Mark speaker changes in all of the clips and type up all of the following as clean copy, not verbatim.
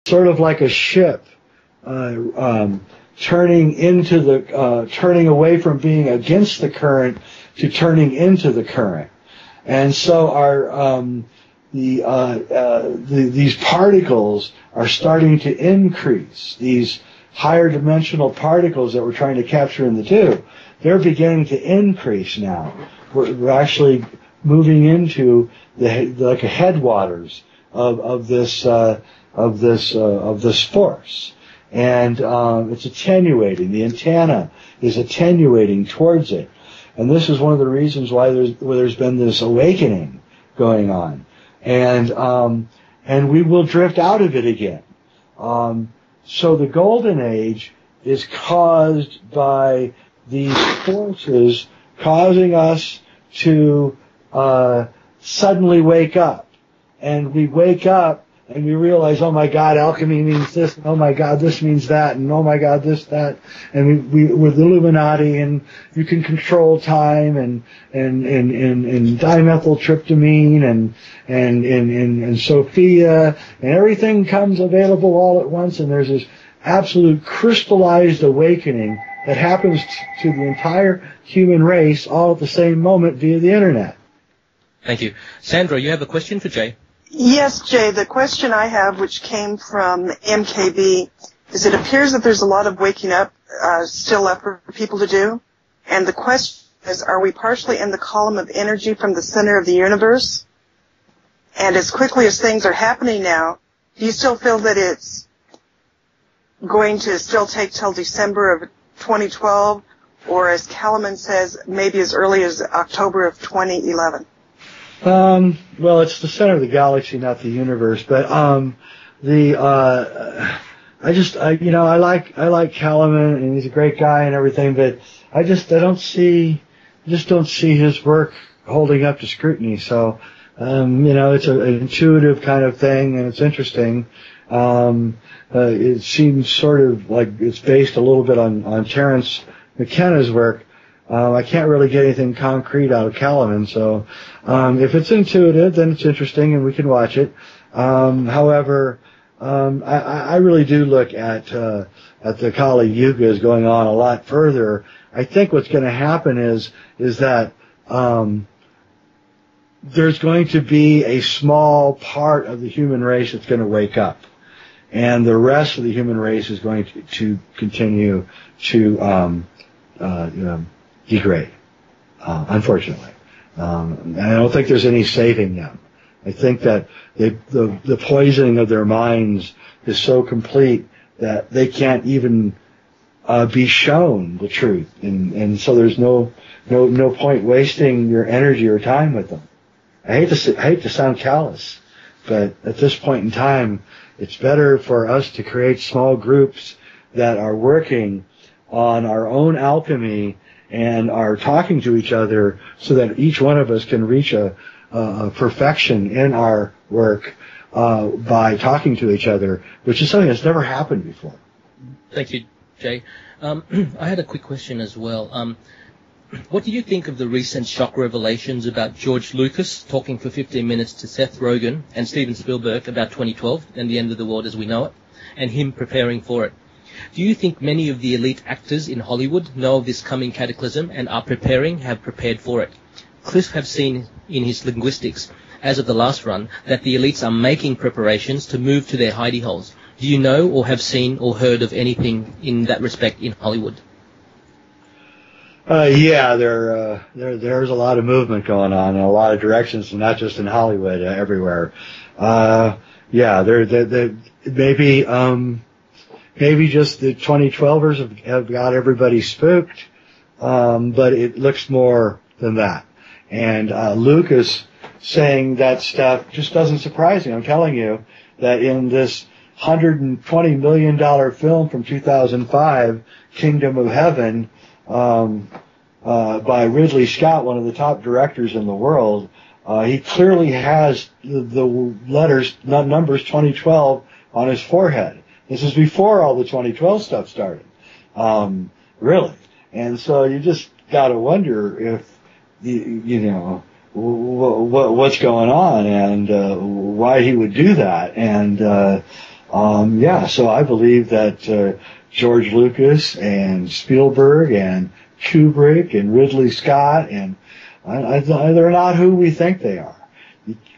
Speaker 1: sort of like a ship turning away from being against the current to turning into the current. And so these particles are starting to increase. These higher dimensional particles that we're trying to capture in the tube, they're beginning to increase now. We're actually moving into like a headwaters of this force, and it's attenuating. The antenna is attenuating towards it, and this is one of the reasons why there's been this awakening going on, and we will drift out of it again. So the golden age is caused by these forces causing us to suddenly wake up. And we wake up and we realize, oh my God, alchemy means this, and oh my God, this means that, and oh my God, this, that. And we're the Illuminati, and you can control time, and dimethyltryptamine, and Sophia, and everything comes available all at once, and there's this absolute crystallized awakening that happens to the entire human race all at the same moment via the internet.
Speaker 2: Thank you. Sandra, you have a question for Jay?
Speaker 3: Yes, Jay. The question I have, which came from MKB, is it appears that there's a lot of waking up still left for people to do. And the question is, are we partially in the column of energy from the center of the universe? And as quickly as things are happening now, do you still feel that it's going to still take till December of 2012, or as Kalaman says, maybe as early as October of 2011?
Speaker 1: Well, it's the center of the galaxy, not the universe. But I like Kalaman, and he's a great guy and everything. But I don't see his work holding up to scrutiny. So, it's an intuitive kind of thing, and it's interesting. It seems sort of like it's based a little bit on Terence McKenna's work. I can't really get anything concrete out of Kalaman, so if it's intuitive, then it's interesting and we can watch it. However, I really do look at the Kali Yuga as going on a lot further. I think what's going to happen is that there's going to be a small part of the human race that's going to wake up, and the rest of the human race is going to continue to degrade, unfortunately. And I don't think there's any saving them. I think that the poisoning of their minds is so complete that they can't even be shown the truth, and so there's no point wasting your energy or time with them. I hate to sound callous, but at this point in time, it's better for us to create small groups that are working on our own alchemy and are talking to each other so that each one of us can reach a perfection in our work by talking to each other, which is something that's never happened before.
Speaker 2: Thank you, Jay. I had a quick question as well. What do you think of the recent shock revelations about George Lucas talking for 15 minutes to Seth Rogen and Steven Spielberg about 2012 and the end of the world as we know it, and him preparing for it? Do you think many of the elite actors in Hollywood know of this coming cataclysm and have prepared for it? Cliff have seen in his linguistics, as of the last run, that the elites are making preparations to move to their hidey holes. Do you know or have seen or heard of anything in that respect in Hollywood?
Speaker 1: Yeah, there's a lot of movement going on in a lot of directions, and not just in Hollywood, everywhere. Maybe just the 2012ers have got everybody spooked, but it looks more than that. And Lucas saying that stuff just doesn't surprise me. I'm telling you that in this $120 million film from 2005, Kingdom of Heaven, by Ridley Scott, one of the top directors in the world, he clearly has the numbers 2012 on his forehead. This is before all the 2012 stuff started, really. And so you just got to wonder if, what's going on and why he would do that. And So I believe that George Lucas and Spielberg and Kubrick and Ridley Scott and they're not who we think they are.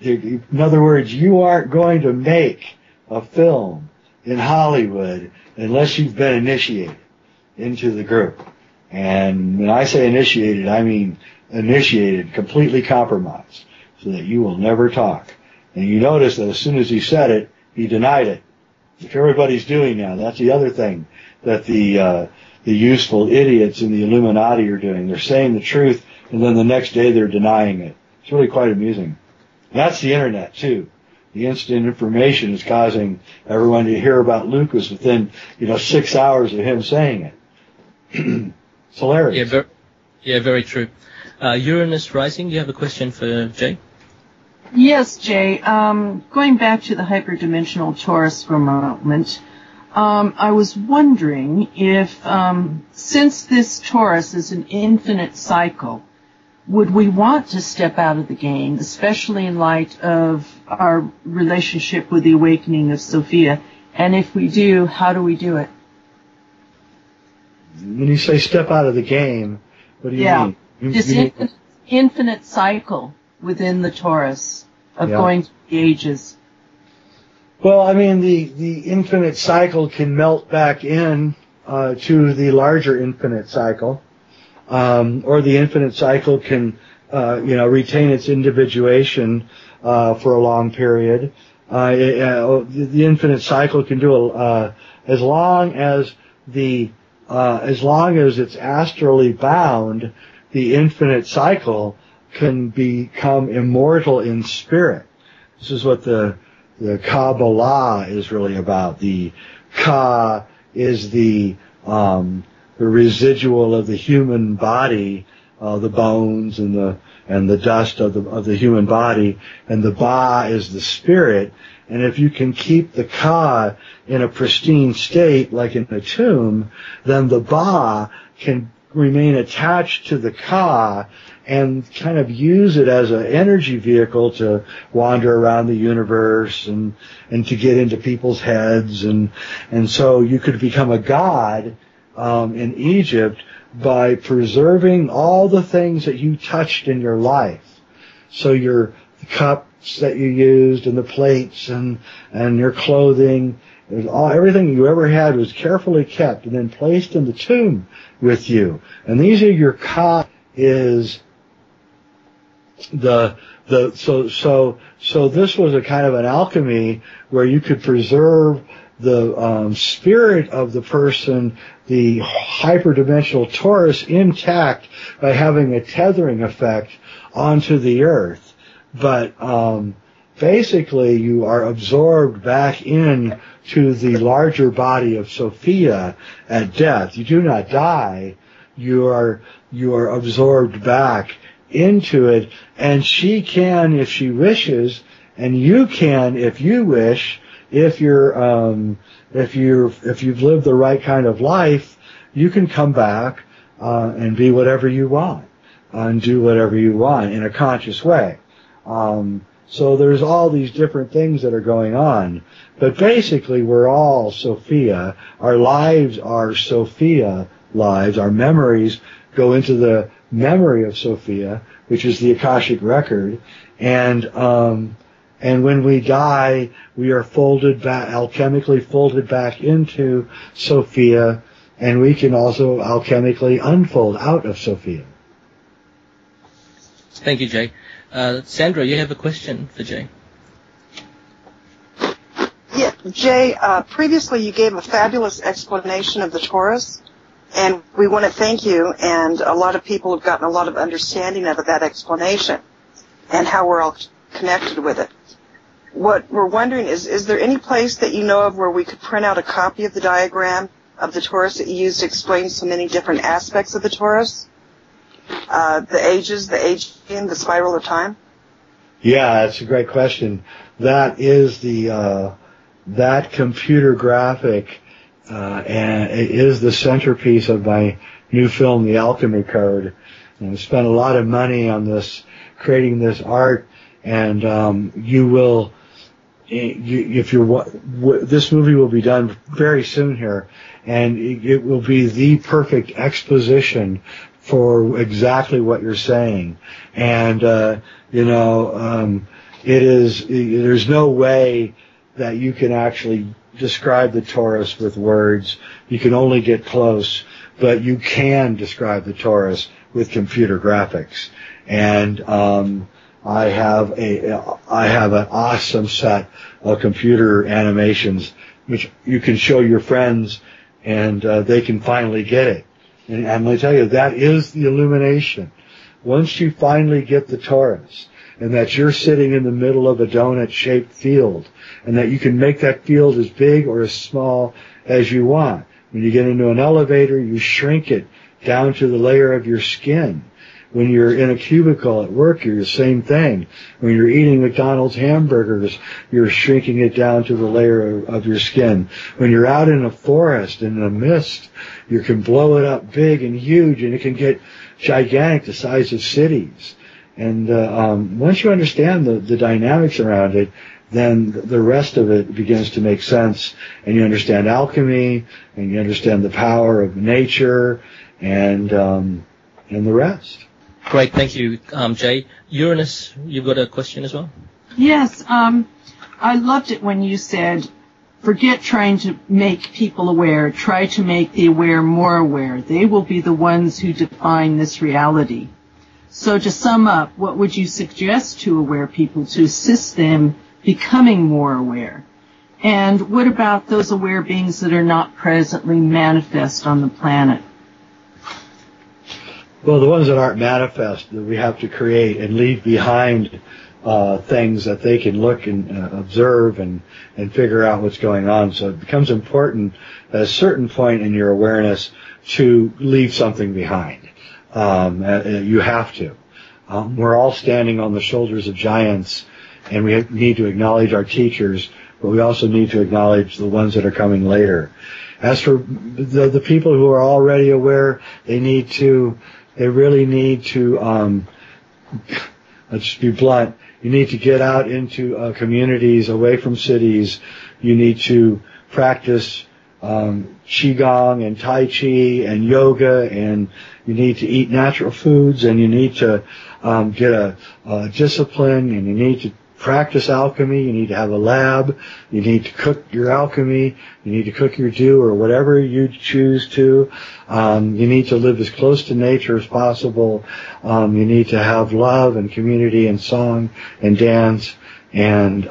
Speaker 1: In other words, you aren't going to make a film in Hollywood unless you've been initiated into the group. And when I say initiated, I mean initiated, completely compromised, so that you will never talk. And you notice that as soon as he said it, he denied it. Which everybody's doing now. That's the other thing that the useful idiots in the Illuminati are doing. They're saying the truth, and then the next day they're denying it. It's really quite amusing. That's the internet, too. The instant information is causing everyone to hear about Lucas within, 6 hours of him saying it. It's hilarious.
Speaker 2: Very true. Uranus Rising, you have a question for Jay?
Speaker 4: Yes, Jay. Going back to the hyperdimensional torus for a moment, I was wondering if, since this torus is an infinite cycle, would we want to step out of the game, especially in light of our relationship with the awakening of Sophia? And if we do, how do we do it?
Speaker 1: When you say step out of the game, what do you mean?
Speaker 4: This infinite cycle within the torus of going through the ages.
Speaker 1: Well, I mean, the infinite cycle can melt back in to the larger infinite cycle, or the infinite cycle can, retain its individuation for a long period. The infinite cycle can do as long as it's astrally bound. The infinite cycle can become immortal in spirit. This is what the Kabbalah is really about. The Ka is the residual of the human body, the bones and the dust of the human body, and the Ba is the spirit. And if you can keep the Ka in a pristine state, like in a tomb, then the Ba can remain attached to the Ka and kind of use it as an energy vehicle to wander around the universe and to get into people's heads. And so you could become a god in Egypt by preserving all the things that you touched in your life. So your cups that you used and the plates and your clothing, everything you ever had was carefully kept and then placed in the tomb with you. And these are your Ka is so this was a kind of an alchemy where you could preserve the spirit of the person, the hyperdimensional torus, intact by having a tethering effect onto the earth. But basically you are absorbed back in to the larger body of Sophia at death. You do not die. You are absorbed back into it, and she can if she wishes, and you can if you wish. If you've lived the right kind of life, you can come back and be whatever you want and do whatever you want in a conscious way. So there's all these different things that are going on. But basically, we're all Sophia. Our lives are Sophia lives. Our memories go into the memory of Sophia, which is the Akashic record. And when we die, we are folded back, alchemically folded back into Sophia, and we can also alchemically unfold out of Sophia.
Speaker 2: Thank you, Jay. Sandra, you have a question for Jay.
Speaker 3: Yeah, Jay, previously you gave a fabulous explanation of the torus, and we want to thank you, and a lot of people have gotten a lot of understanding of that explanation and how we're all connected with it. What we're wondering is there any place that you know of where we could print out a copy of the diagram of the torus that you used to explain so many different aspects of the torus? The ages, the aging, the spiral of time?
Speaker 1: Yeah, that's a great question. That is that computer graphic, and it is the centerpiece of my new film, The Alchemy Code. And I spent a lot of money on this, creating this art, and you will this movie will be done very soon here, and it will be the perfect exposition for exactly what you're saying. And there's no way that you can actually describe the Taurus with words. You can only get close, but you can describe the Taurus with computer graphics. And I have an awesome set of computer animations which you can show your friends, and they can finally get it. And let me tell you, that is the illumination. Once you finally get the Taurus, and that you're sitting in the middle of a donut-shaped field, and that you can make that field as big or as small as you want. When you get into an elevator, you shrink it down to the layer of your skin. When you're in a cubicle at work, you're the same thing. When you're eating McDonald's hamburgers, you're shrinking it down to the layer of your skin. When you're out in a forest in a mist, you can blow it up big and huge, and it can get gigantic, the size of cities. And once you understand the dynamics around it, then the rest of it begins to make sense, and you understand alchemy, and you understand the power of nature, and the rest.
Speaker 2: Great, thank you, Jay. Uranus, you've got a question as well?
Speaker 4: Yes, I loved it when you said, forget trying to make people aware, try to make the aware more aware. They will be the ones who define this reality. So to sum up, what would you suggest to aware people to assist them becoming more aware? And what about those aware beings that are not presently manifest on the planet?
Speaker 1: Well, the ones that aren't manifest, that we have to create and leave behind things that they can look and observe and figure out what's going on. So it becomes important at a certain point in your awareness to leave something behind. You have to. We're all standing on the shoulders of giants, and we need to acknowledge our teachers, but we also need to acknowledge the ones that are coming later. As for the people who are already aware, they really need to, let's just be blunt, you need to get out into communities away from cities. You need to practice Qigong and Tai Chi and yoga, and you need to eat natural foods, and you need to get a discipline, and you need to practice alchemy. You need to have a lab. You need to cook your alchemy. You need to cook your dew or whatever you choose to. You need to live as close to nature as possible. You need to have love and community and song and dance, and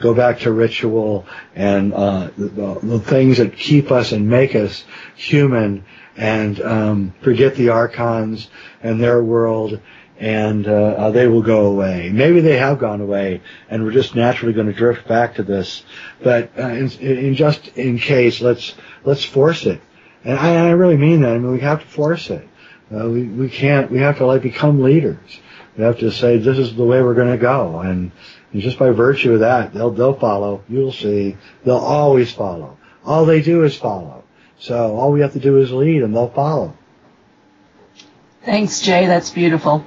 Speaker 1: go back to ritual and the things that keep us and make us human, and forget the archons and their world, and they will go away. Maybe they have gone away, and we're just naturally going to drift back to this. But just in case, let's force it. And I really mean that. I mean, we have to force it. We can't. We have to become leaders. We have to say, this is the way we're going to go, and just by virtue of that, they'll follow. You'll see. They'll always follow. All they do is follow. So all we have to do is lead, and they'll follow.
Speaker 4: Thanks, Jay. That's beautiful.